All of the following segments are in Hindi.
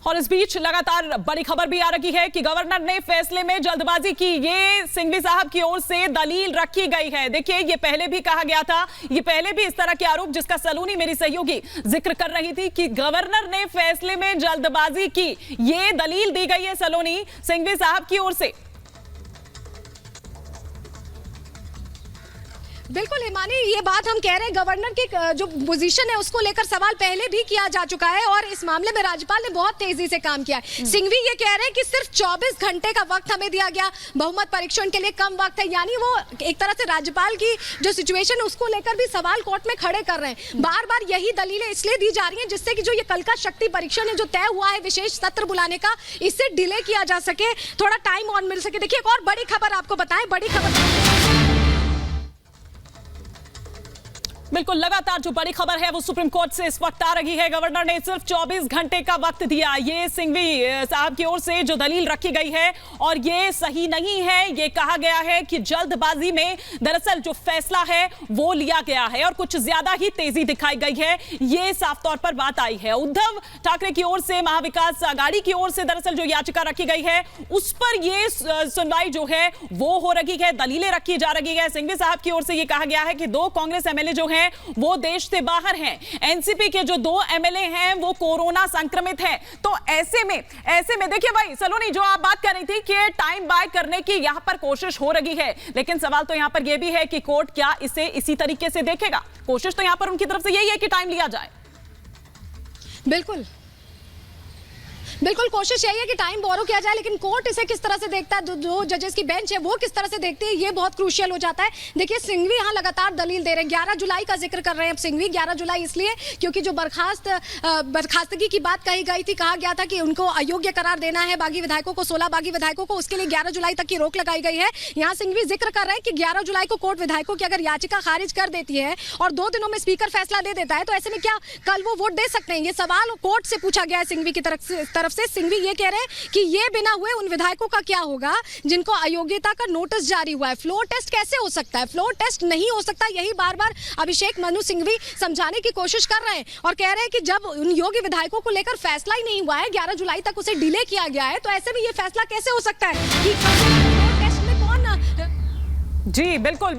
और इस बीच लगातार बड़ी खबर भी आ रही है कि गवर्नर ने फैसले में जल्दबाजी की, ये सिंघवी साहब की ओर से दलील रखी गई है। देखिए, ये पहले भी कहा गया था, ये पहले भी इस तरह के आरोप जिसका सलोनी मेरी सहयोगी जिक्र कर रही थी कि गवर्नर ने फैसले में जल्दबाजी की, ये दलील दी गई है सलोनी सिंघवी साहब की ओर से। बिल्कुल हिमानी, ये बात हम कह रहे हैं, गवर्नर की जो पोजीशन है उसको लेकर सवाल पहले भी किया जा चुका है और इस मामले में राज्यपाल ने बहुत तेजी से काम किया है। सिंघवी ये कह रहे हैं कि सिर्फ 24 घंटे का वक्त हमें दिया गया, बहुमत परीक्षण के लिए कम वक्त है, यानी वो एक तरह से राज्यपाल की जो सिचुएशन है उसको लेकर भी सवाल कोर्ट में खड़े कर रहे हैं। बार बार यही दलीलें इसलिए दी जा रही है जिससे कि जो ये कल का शक्ति परीक्षण है जो तय हुआ है विशेष सत्र बुलाने का, इससे डिले किया जा सके, थोड़ा टाइम और मिल सके। देखिए, एक और बड़ी खबर आपको बताएं, बड़ी खबर बिल्कुल, लगातार जो बड़ी खबर है वो सुप्रीम कोर्ट से इस वक्त आ रही है। गवर्नर ने सिर्फ 24 घंटे का वक्त दिया, ये सिंघवी साहब की ओर से जो दलील रखी गई है और ये सही नहीं है। ये कहा गया है कि जल्दबाजी में दरअसल जो फैसला है वो लिया गया है और कुछ ज्यादा ही तेजी दिखाई गई है, ये साफ तौर पर बात आई है। उद्धव ठाकरे की ओर से, महाविकास आघाड़ी की ओर से दरअसल जो याचिका रखी गई है उस पर ये सुनवाई जो है वो हो रही है, दलीलें रखी जा रही है। सिंघवी साहब की ओर से ये कहा गया है कि 2 कांग्रेस एमएलए जो है वो देश से बाहर हैं, एनसीपी के जो 2 एमएलए हैं वो कोरोना संक्रमित हैं। तो ऐसे में देखिए भाई सलोनी, जो आप बात कर रही थी कि टाइम बाय करने की यहां पर कोशिश हो रही है, लेकिन सवाल तो यहां पर यह भी है कि कोर्ट क्या इसे इसी तरीके से देखेगा? कोशिश तो यहां पर उनकी तरफ से यही है कि टाइम लिया जाए। बिल्कुल कोशिश यही है कि टाइम बोरो किया जाए, लेकिन कोर्ट इसे किस तरह से देखता है, जो जजेस की बेंच है वो किस तरह से देखती है, ये बहुत क्रूशियल हो जाता है। देखिए, सिंघवी यहाँ लगातार दलील दे रहे हैं, 11 जुलाई का जिक्र कर रहे हैं अब सिंघवी। 11 जुलाई इसलिए क्योंकि जो बर्खास्तगी की बात कही गई थी, कहा गया था कि उनको अयोग्य करार देना है बागी विधायकों को, 16 बागी विधायकों को, उसके लिए 11 जुलाई तक की रोक लगाई गई है। यहाँ सिंघवी जिक्र कर रहे हैं कि 11 जुलाई को कोर्ट विधायकों की अगर याचिका खारिज कर देती है और 2 दिनों में स्पीकर फैसला दे देता है तो ऐसे में क्या कल वो वोट दे सकते हैं? ये सवाल कोर्ट से पूछा गया है सिंघवी की तरफ से। सिंघवी ये कह रहे हैं कि ये बिना हुए उन विधायकों का क्या होगा जिनको अयोग्यता का नोटिस जारी हुआ है। फ्लोर टेस्ट कैसे हो सकता है? फ्लोर टेस्ट नहीं हो सकता, यही बार बार अभिषेक मनु सिंघवी समझाने की कोशिश कर रहे हैं और कह रहे हैं कि जब उन योग्य विधायकों को लेकर फैसला ही नहीं हुआ है, 11 जुलाई तक उसे डिले किया गया है, तो ऐसे में ये फैसला कैसे हो सकता है कि फ्लोर टेस्ट में कौन? जी बिल्कुल,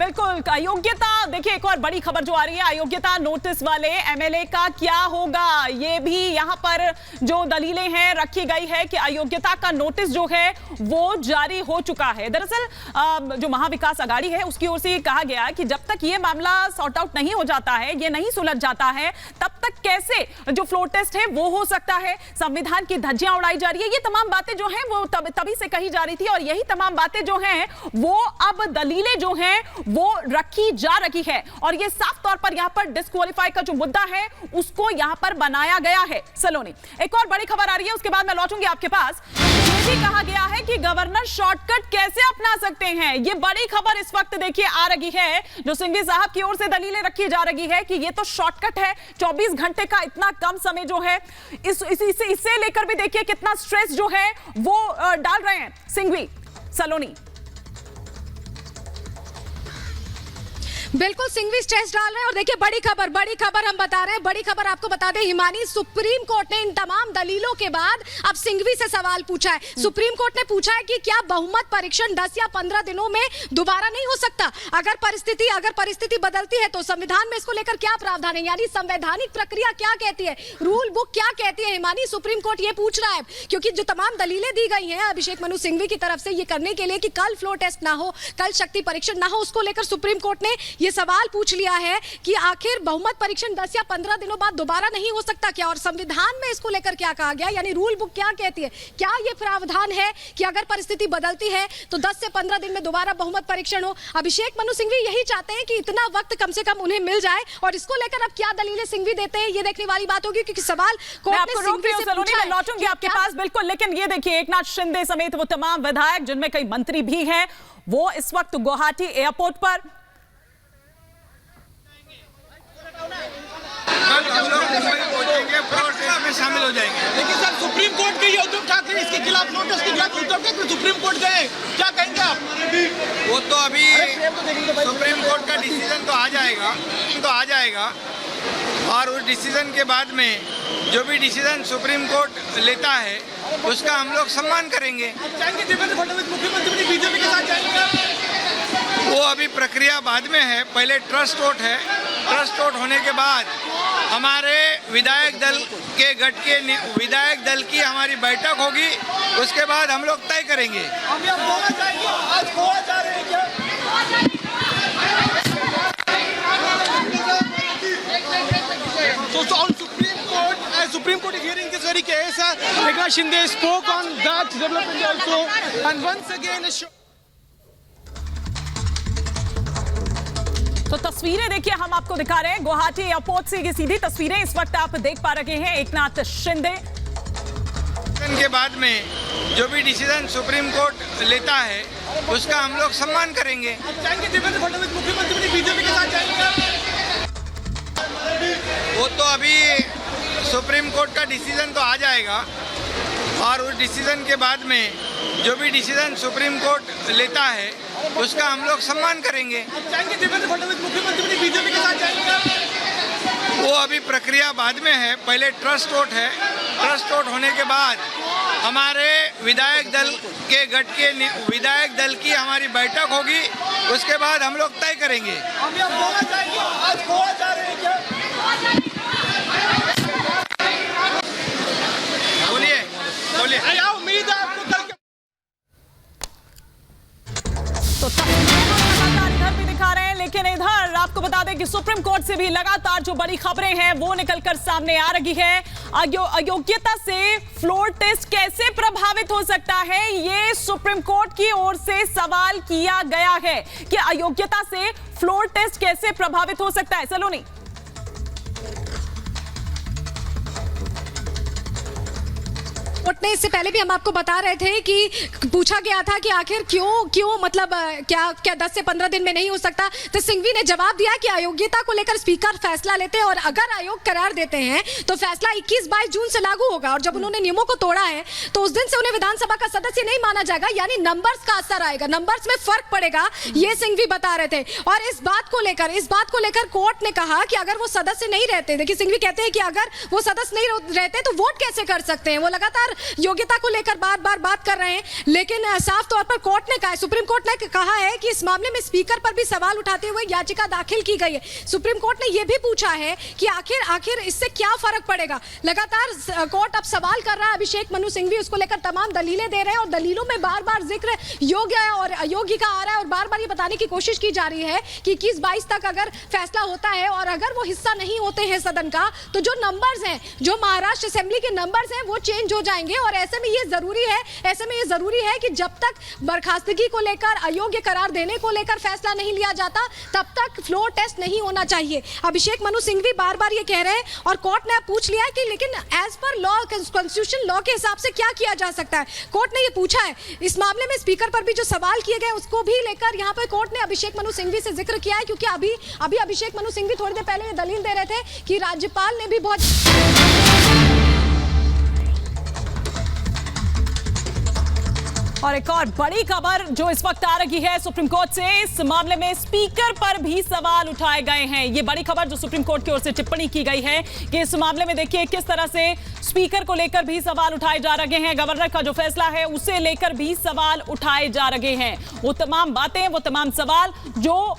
अयोग्यता, देखिए एक और बड़ी खबर जो आ रही है, अयोग्यता नोटिस वाले एमएलए का क्या होगा? ये भी यहां पर जो दलीलें हैं रखी गई है कि अयोग्यता का नोटिस जो है वो जारी हो चुका है। दरअसल जो महाविकास आघाड़ी है उसकी ओर से ये कहा गया कि जब तक ये मामला सॉर्ट आउट नहीं हो जाता है, ये नहीं सुलझ जाता है, तब तक कैसे जो फ्लोर टेस्ट है वो हो सकता है? संविधान की धज्जियां उड़ाई जा रही है, ये तमाम बातें जो हैं वो तभी से कही जा रही थी और यही तमाम बातें जो हैं वो अब दलीलें जो हैं वो रखी जा रही है और ये साफ तौर पर यहां पर डिस्क्वालीफाई का जो मुद्दा है उसको यहां पर बनाया गया है। सलोनी, एक और बड़ी खबर आ रही है, उसके बाद मैं लौटूंगी आपके पास। ये भी कहा गया है कि गवर्नर शॉर्टकट कैसे अपना सकते हैं, ये बड़ी खबर इस वक्त देखिए आ रही है, जो सिंघवी साहब की ओर से दलीलें रखी जा रही है कि ये तो शॉर्टकट है, 24 घंटे का इतना कम समय जो है, इससे लेकर भी देखिए कितना स्ट्रेस जो है वो डाल रहे हैं सिंघवी। सलोनी, बिल्कुल सिंघवी स्ट्रेस डाल रहे हैं और देखिए बड़ी खबर हम बता रहे हैं, बड़ी खबर आपको बता दें हिमानी, सुप्रीम कोर्ट ने इन तमाम दलीलों के बाद अब सिंघवी से सवाल पूछा है। सुप्रीम कोर्ट ने पूछा है कि क्या बहुमत परीक्षण 10 या 15 दिनों में दोबारा नहीं हो सकता? अगर परिस्थिति बदलती है तो संविधान में इसको लेकर क्या प्रावधान है, यानी संवैधानिक प्रक्रिया क्या कहती है, रूल बुक क्या कहती है? हिमानी, सुप्रीम कोर्ट ये पूछ रहा है क्योंकि जो तमाम दलीलें दी गई हैं अभिषेक मनु सिंघवी की तरफ से ये करने के लिए कि कल फ्लोर टेस्ट ना हो, कल शक्ति परीक्षण ना हो, उसको लेकर सुप्रीम कोर्ट ने ये सवाल पूछ लिया है कि आखिर बहुमत परीक्षण 10 या 15 दिनों बाद दोबारा नहीं हो सकता क्या? और संविधान में इसको लेकर क्या कहा गया, यानी रूल बुक क्या कहती है? क्या ये प्रावधान है कि अगर परिस्थिति बदलती है तो 10 से 15 दिन में दोबारा बहुमत परीक्षण हो? अभिषेक मनु सिंघवी यही चाहते हैं कि इतना वक्त कम से कम उन्हें मिल जाए और इसको लेकर अब क्या दलीलें सिंघवी देते हैं ये देखने वाली बात होगी, क्योंकि सवाल कोर्ट ने सिंघवी से पूछा है। लौटूंगी आपके पास, बिल्कुल, लेकिन ये देखिए एकनाथ शिंदे समेत वो तमाम विधायक जिनमें कई मंत्री भी हैं, वो इस वक्त गुवाहाटी एयरपोर्ट पर में शामिल हो जाएंगे। लेकिन सर सुप्रीम कोर्ट के उद्धव ठाकरे इसके खिलाफ नोटिस के खिलाफ उद्धव ठाकरे सुप्रीम कोर्ट गए, क्या कहेंगे आप? वो तो अभी सुप्रीम कोर्ट का डिसीजन तो आ जाएगा और उस डिसीजन के बाद में जो भी डिसीजन सुप्रीम कोर्ट लेता है उसका हम लोग सम्मान करेंगे। जाएंगे देवेंद्र फडणवीस मुख्यमंत्री बीजेपी के साथ जाएंगे? वो अभी प्रक्रिया बाद में है, पहले ट्रस्ट वोट है। ट्रस्ट वोट होने के बाद हमारे विधायक दल के गठ के विधायक दल की हमारी बैठक होगी, उसके बाद हम लोग तय करेंगे। अभी आप गोवा जाएंगे? आज गोवा जा रहे हैं क्या? So on Supreme Court is hearing this very case. Eknath Shinde spoke on that development also, and once again तो तस्वीरें देखिए हम आपको दिखा रहे हैं गुवाहाटी एयरपोर्ट से, ये सीधी तस्वीरें इस वक्त आप देख पा रहे हैं। एकनाथ शिंदे के बाद में जो भी डिसीजन सुप्रीम कोर्ट लेता है उसका हम लोग सम्मान करेंगे। जाएंगे देवेंद्र फडणवीस मुख्यमंत्री बीजेपी के साथ जाएंगे? वो तो अभी सुप्रीम कोर्ट का डिसीजन तो आ जाएगा और उस डिसीजन के बाद में जो भी डिसीजन सुप्रीम कोर्ट लेता है उसका हम लोग सम्मान करेंगे। जाएंगे देवेंद्र फडणवीस मुख्यमंत्री बीजेपी के साथ जाएंगे? वो अभी प्रक्रिया बाद में है, पहले ट्रस्ट वोट है। ट्रस्ट वोट होने के बाद हमारे विधायक दल के गठ के विधायक दल की हमारी बैठक होगी, उसके बाद हम लोग तय करेंगे। अभी आप गोवा जाएंगे? आज गोवा जा रहे हैं क्या? बोलिए बोलिए। क्या उम्मीद है आपको कल? तो लगातार इधर भी दिखा रहे हैं, लेकिन इधर आपको बता दें कि सुप्रीम कोर्ट से भी लगातार जो बड़ी खबरें हैं वो निकलकर सामने आ रही है। अयोग्यता से फ्लोर टेस्ट कैसे प्रभावित हो सकता है, ये सुप्रीम कोर्ट की ओर से सवाल किया गया है कि अयोग्यता से फ्लोर टेस्ट कैसे प्रभावित हो सकता है। सलोनी, कोर्ट ने इससे पहले भी हम आपको बता रहे थे कि पूछा गया था कि आखिर क्यों मतलब क्या 10 से 15 दिन में नहीं हो सकता, तो सिंघवी ने जवाब दिया कि अयोग्यता को लेकर स्पीकर फैसला लेते हैं और अगर आयोग करार देते हैं तो फैसला 21-22 जून से लागू होगा और जब उन्होंने नियमों को तोड़ा है तो उस दिन से उन्हें विधानसभा का सदस्य नहीं माना जाएगा, यानी नंबर्स का असर आएगा, नंबर्स में फर्क पड़ेगा, ये सिंघवी बता रहे थे। और इस बात को लेकर कोर्ट ने कहा कि अगर वो सदस्य नहीं रहते, देखिए सिंघवी कहते हैं कि अगर वो सदस्य नहीं रहते तो वोट कैसे कर सकते हैं, वो लगातार योग्यता को लेकर बार-बार बात कर रहे हैं, लेकिन साफ तौर पर कोर्ट ने कहा, सुप्रीम कोर्ट ने कहा है कि इस मामले में स्पीकर पर भी सवाल उठाते हुए याचिका दाखिल की गई है। सुप्रीम कोर्ट ने यह भी पूछा है कि आखिर इससे क्या फर्क पड़ेगा। लगातार कोर्ट अब सवाल कर रहा है, अभिषेक मनु सिंघवी उसको लेकर तमाम दलीलें दे रहे हैं और दलीलों में बार-बार जिक्र योग्य और अयोग्य का आ रहा है और बार-बार ये बताने की कोशिश की जा रही है कि 21-22 तक अगर फैसला होता है और अगर वो हिस्सा नहीं होते हैं सदन का तो जो नंबर्स हैं, जो महाराष्ट्र असेंबली के नंबर्स हैं वो चेंज हो जाएंगे और ऐसे में ये जरूरी है कि जब तक बर्खास्तगी को लेकर अयोग्य करार देने को लेकर फैसला नहीं लिया जाता तब तक फ्लोर टेस्ट नहीं होना चाहिए। अभिषेक मनु सिंघवी बार-बार ये कह रहे हैं और कोर्ट ने पूछ लिया कि लेकिन as per law, constitution law के हिसाब से क्या किया जा सकता है। कोर्ट ने ये पूछा है, इस मामले में स्पीकर पर भी जो सवाल किए गए उसको भी लेकर यहाँ पर कोर्ट ने अभिषेक मनु सिंघवी से जिक्र किया है, क्योंकि अभी अभिषेक मनु सिंघवी थोड़ी देर पहले ये दलील दे रहे थे कि राज्यपाल ने भी बहुत। और एक और बड़ी खबर जो इस वक्त आ रही है सुप्रीम कोर्ट से, इस मामले में स्पीकर पर भी सवाल उठाए गए हैं। ये बड़ी खबर जो सुप्रीम कोर्ट की ओर से टिप्पणी की गई है कि इस मामले में देखिए किस तरह से स्पीकर को लेकर भी सवाल उठाए जा रहे हैं, गवर्नर का जो फैसला है उसे लेकर भी सवाल उठाए जा रहे हैं। वो तमाम बातें, वो तमाम सवाल जो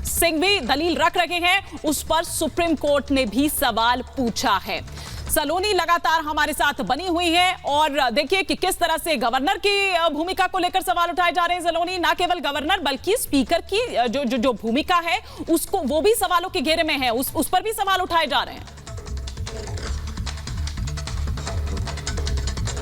सिंघवी दलील रख रहे हैं उस पर सुप्रीम कोर्ट ने भी सवाल पूछा है। सलोनी लगातार हमारे साथ बनी हुई है और देखिए कि किस तरह से गवर्नर की भूमिका को लेकर सवाल उठाए जा रहे हैं। सलोनी, ना केवल गवर्नर बल्कि स्पीकर की जो भूमिका है उसको वो भी सवालों के घेरे में है, उस पर भी सवाल उठाए जा रहे हैं।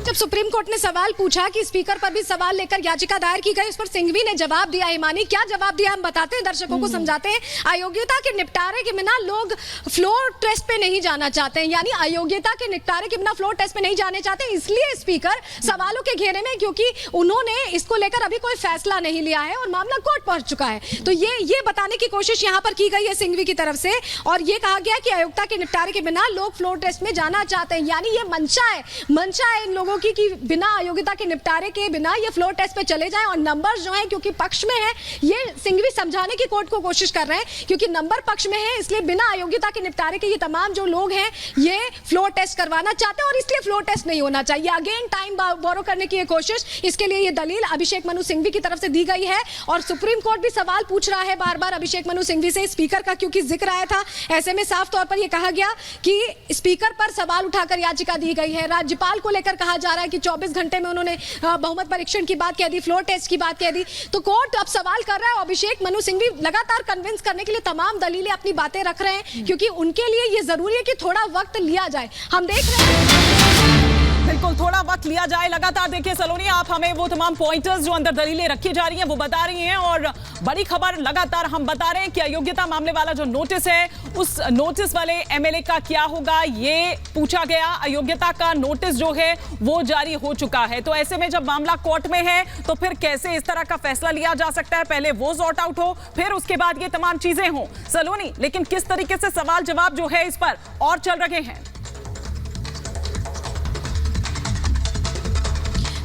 जब सुप्रीम कोर्ट ने सवाल पूछा कि स्पीकर पर भी सवाल लेकर याचिका दायर की गई, उस पर सिंघवी ने जवाब दिया। हिमानी, क्या जवाब दिया हम बताते हैं, दर्शकों को समझाते हैं। अयोग्यता के निपटारे के बिना लोग फ्लोर टेस्ट पे नहीं जाना चाहते हैं, यानी अयोग्यता के निपटारे के बिना फ्लोर टेस्ट पे नहीं जाने चाहते, इसलिए स्पीकर सवालों के घेरे में, क्योंकि उन्होंने इसको लेकर अभी कोई फैसला नहीं लिया है और मामला कोर्ट पहुंच चुका है। तो ये बताने की कोशिश यहाँ पर की गई है सिंघवी की तरफ से और ये कहा गया कि अयोग्यता के निपटारे के बिना लोग फ्लोर टेस्ट में जाना चाहते हैं, यानी ये मंशा है इन लोगों होगी कि बिना अयोग्यता के निपटारे के बिना ये फ्लोर टेस्ट पे चले जाएं और नंबर जो है क्योंकि पक्ष में है, ये सिंघवी समझाने की कोर्ट को कोशिश कर रहे हैं क्योंकि नंबर पक्ष में है, इसलिए बिना अयोग्यता के निपटारे के ये तमाम जो लोग हैं ये फ्लोर टेस्ट करवाना चाहते हैं और इसलिए फ्लोर टेस्ट नहीं होना चाहिए। अगेन टाइम बोरो करने की ये कोशिश, इसके लिए ये दलील अभिषेक मनु सिंघवी की तरफ से दी गई है और सुप्रीम कोर्ट भी सवाल पूछ रहा है बार बार अभिषेक मनु सिंघवी से स्पीकर का, क्योंकि जिक्र आया था। ऐसे में साफ तौर पर यह कहा गया कि स्पीकर पर सवाल उठाकर याचिका दी गई है। राज्यपाल को लेकर कहा जा रहा है कि 24 घंटे में उन्होंने बहुमत परीक्षण की बात कह दी, फ्लोर टेस्ट की बात कह दी, तो कोर्ट अब सवाल कर रहा है। अभिषेक मनु सिंघवी लगातार कन्विंस करने के लिए तमाम दलीलें अपनी बातें रख रहे हैं क्योंकि उनके लिए यह जरूरी है कि थोड़ा वक्त लिया जाए। हम देख रहे हैं बिल्कुल थोड़ा वक्त लिया जाए। लगातार देखिए सलोनी, आप हमें वो तमाम पॉइंटर्स जो अंदर दलीलें रखी जा रही हैं वो बता रही हैं और बड़ी खबर लगातार हम बता रहे हैं कि अयोग्यता मामले वाला जो नोटिस है उस नोटिस वाले एमएलए का क्या होगा ये पूछा गया। अयोग्यता का नोटिस जो है वो जारी हो चुका है, तो ऐसे में जब मामला कोर्ट में है तो फिर कैसे इस तरह का फैसला लिया जा सकता है? पहले वो सॉर्ट आउट हो, फिर उसके बाद ये तमाम चीजें हो सलोनी। लेकिन किस तरीके से सवाल जवाब जो है इस पर और चल रहे हैं?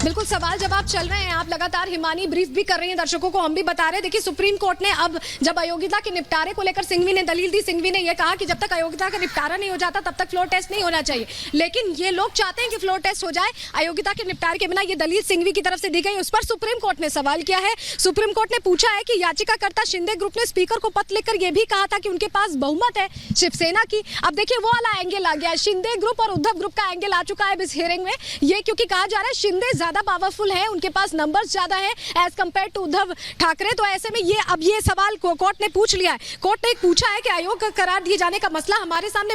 बिल्कुल सवाल जवाब चल रहे हैं। आप लगातार हिमानी ब्रीफ भी कर रही हैं, दर्शकों को हम भी बता रहे हैं। देखिए सुप्रीम कोर्ट ने अब जब अयोग्यता के निपटारे को लेकर सिंघवी ने दलील दी, सिंघवी ने यह कहा कि जब तक अयोग्यता का निपटारा नहीं हो जाता तब तक फ्लोर टेस्ट नहीं होना चाहिए, लेकिन ये लोग चाहते हैं कि फ्लोर टेस्ट हो जाए अयोग्यता के निपटारे के बिना। ये दलील सिंघवी की तरफ से दी गई, उस पर सुप्रीम कोर्ट ने सवाल किया है। सुप्रीम कोर्ट ने पूछा है कि याचिकाकर्ता शिंदे ग्रुप ने स्पीकर को पत्र लिखकर यह भी कहा था कि उनके पास बहुमत है शिवसेना की। अब देखिए वो वाला एंगल आ गया, शिंदे ग्रुप और उद्धव ग्रुप का एंगल आ चुका है इस हियरिंग में। ये क्योंकि कहा जा रहा है शिंदे ज्यादा पावरफुल है, उनके पास नंबर्स ज्यादा है as compare to Uddhav Thackeray. तो ऐसे में ये अब ये सवाल को कोर्ट ने पूछ लिया है। कोर्ट ने पूछा है कि आयोग का करार दिए जाने का मसला हमारे सामने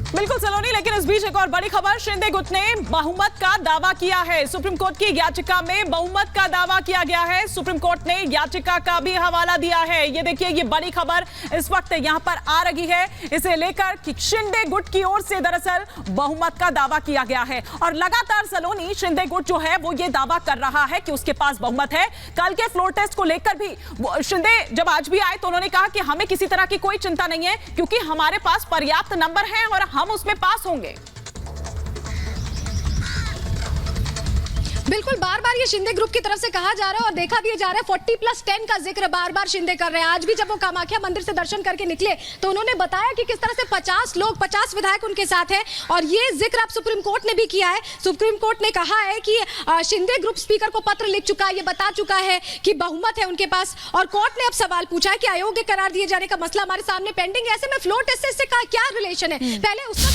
बिल्कुल सलोनी, लेकिन इस बीच एक और बड़ी खबर, शिंदे गुट ने बहुमत का दावा किया है। सुप्रीम कोर्ट की याचिका में बहुमत का दावा किया गया है। सुप्रीम कोर्ट ने याचिका का भी हवाला दिया है। ये देखिए ये बड़ी खबर इस वक्त यहां पर आ रही है, इसे लेकर कि शिंदे गुट की ओर से दरअसल बहुमत का दावा किया गया है और लगातार सलोनी शिंदे गुट जो है वो ये दावा कर रहा है कि उसके पास बहुमत है। कल के फ्लोर टेस्ट को लेकर भी शिंदे जब आज भी आए तो उन्होंने कहा कि हमें किसी तरह की कोई चिंता नहीं है क्योंकि हमारे पास पर्याप्त नंबर हैं और हम उसमें पास होंगे। बिल्कुल बार बार ये शिंदे ग्रुप की तरफ से कहा जा रहा है और देखा भी जा रहा है 40+10 का जिक्र बार बार शिंदे कर रहे हैं। आज भी जब वो कामाख्या मंदिर से दर्शन करके निकले तो उन्होंने बताया कि किस तरह से 50 लोग 50 विधायक उनके साथ हैं और ये जिक्र अब सुप्रीम कोर्ट ने भी किया है। सुप्रीम कोर्ट ने कहा है कि शिंदे ग्रुप स्पीकर को पत्र लिख चुका है, ये बता चुका है कि बहुमत है उनके पास और कोर्ट ने अब सवाल पूछा है कि अयोग्य करार दिए जाने का मसला हमारे सामने पेंडिंग है। ऐसे में फ्लोर टेस्ट से क्या रिलेशन है? पहले उसका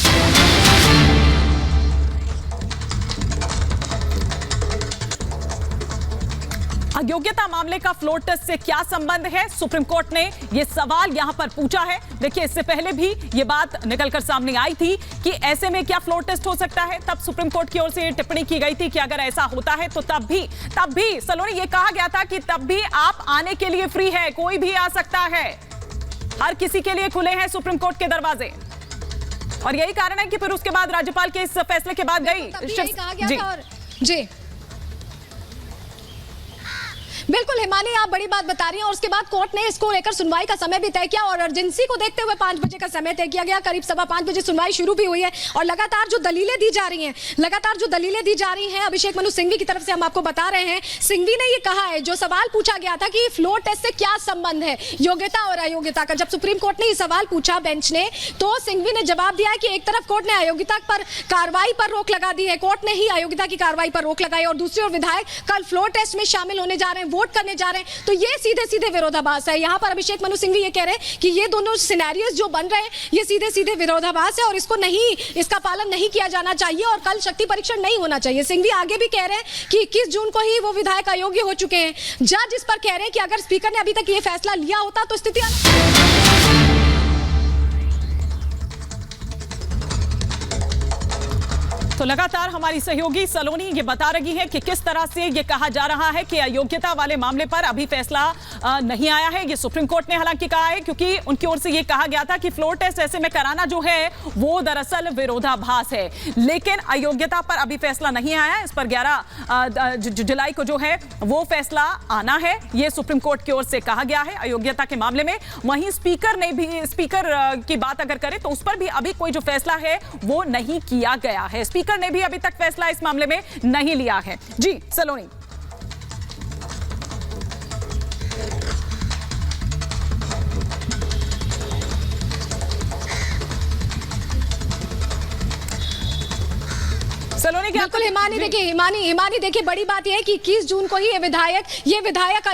अयोग्यता मामले का फ्लोर टेस्ट से क्या संबंध है, सुप्रीम कोर्ट ने यह सवाल यहां पर पूछा है। देखिए इससे पहले भी यह बात निकलकर सामने आई थी कि ऐसे में क्या फ्लोर टेस्ट हो सकता है। तब सुप्रीम कोर्ट की ओर से यह टिप्पणी की गई थी कि अगर ऐसा होता है तो तब भी सलोनी ये कहा गया था कि तब भी आप आने के लिए फ्री है, कोई भी आ सकता है, हर किसी के लिए खुले हैं सुप्रीम कोर्ट के दरवाजे। और यही कारण है कि फिर उसके बाद राज्यपाल के इस फैसले के बाद जी बिल्कुल हिमानी आप बड़ी बात बता रही हैं और उसके बाद कोर्ट ने इसको लेकर सुनवाई का समय भी तय किया और अर्जेंसी को देखते हुए 5 बजे का समय तय किया गया। करीब 5:15 बजे सुनवाई शुरू भी हुई है और लगातार जो दलीलें दी जा रही हैं अभिषेक मनु सिंघवी की तरफ से हम आपको बता रहे हैं। सिंघवी ने ये कहा है, जो सवाल पूछा गया था कि फ्लोर टेस्ट से क्या संबंध है योग्यता और अयोग्यता का, जब सुप्रीम कोर्ट ने ये सवाल पूछा बेंच ने तो सिंघवी ने जवाब दिया कि एक तरफ कोर्ट ने अयोग्यता पर कार्रवाई पर रोक लगा दी है, कोर्ट ने ही अयोग्यता की कार्रवाई पर रोक लगाई और दूसरी ओर विधायक कल फ्लोर टेस्ट में शामिल होने जा रहे हैं, वोट करने जा रहे हैं। तो ये सीधे सीधे विरोधाभास है। यहां पर अभिषेक मनु सिंघवी ये कह रहे हैं कि ये दोनों सिनेरियोस जो बन रहे हैं ये सीधे सीधे विरोधाभास है और इसका पालन नहीं किया जाना चाहिए और कल शक्ति परीक्षण नहीं होना चाहिए। सिंघवी आगे भी कह रहे हैं कि 21 जून को ही वो विधायक अयोग्य हो चुके हैं। जज इस पर कह रहे हैं कि अगर स्पीकर ने अभी तक ये फैसला लिया होता तो स्थिति तो लगातार हमारी सहयोगी सलोनी ये बता रही है कि किस तरह से ये कहा जा रहा है कि अयोग्यता वाले मामले पर अभी फैसला नहीं आया है। ये सुप्रीम कोर्ट ने हालांकि कहा है, क्योंकि उनकी ओर से ये कहा गया था कि फ्लोर टेस्ट ऐसे में कराना जो है वो दरअसल विरोधाभास है। लेकिन अयोग्यता पर अभी फैसला नहीं आया, इस पर 11 जुलाई को जो है वो फैसला आना है, ये सुप्रीम कोर्ट की ओर से कहा गया है अयोग्यता के मामले में। वहीं स्पीकर की बात अगर करें तो उस पर भी अभी कोई जो फैसला है वो नहीं किया गया है। स्पीकर ने भी अभी तक फैसला इस मामले में नहीं लिया है। जी सलोनी। सलोनी क्या? बिल्कुल हिमानी देखिए, हिमानी देखिए, बड़ी बात यह है कि 21 जून को ही ये विधायक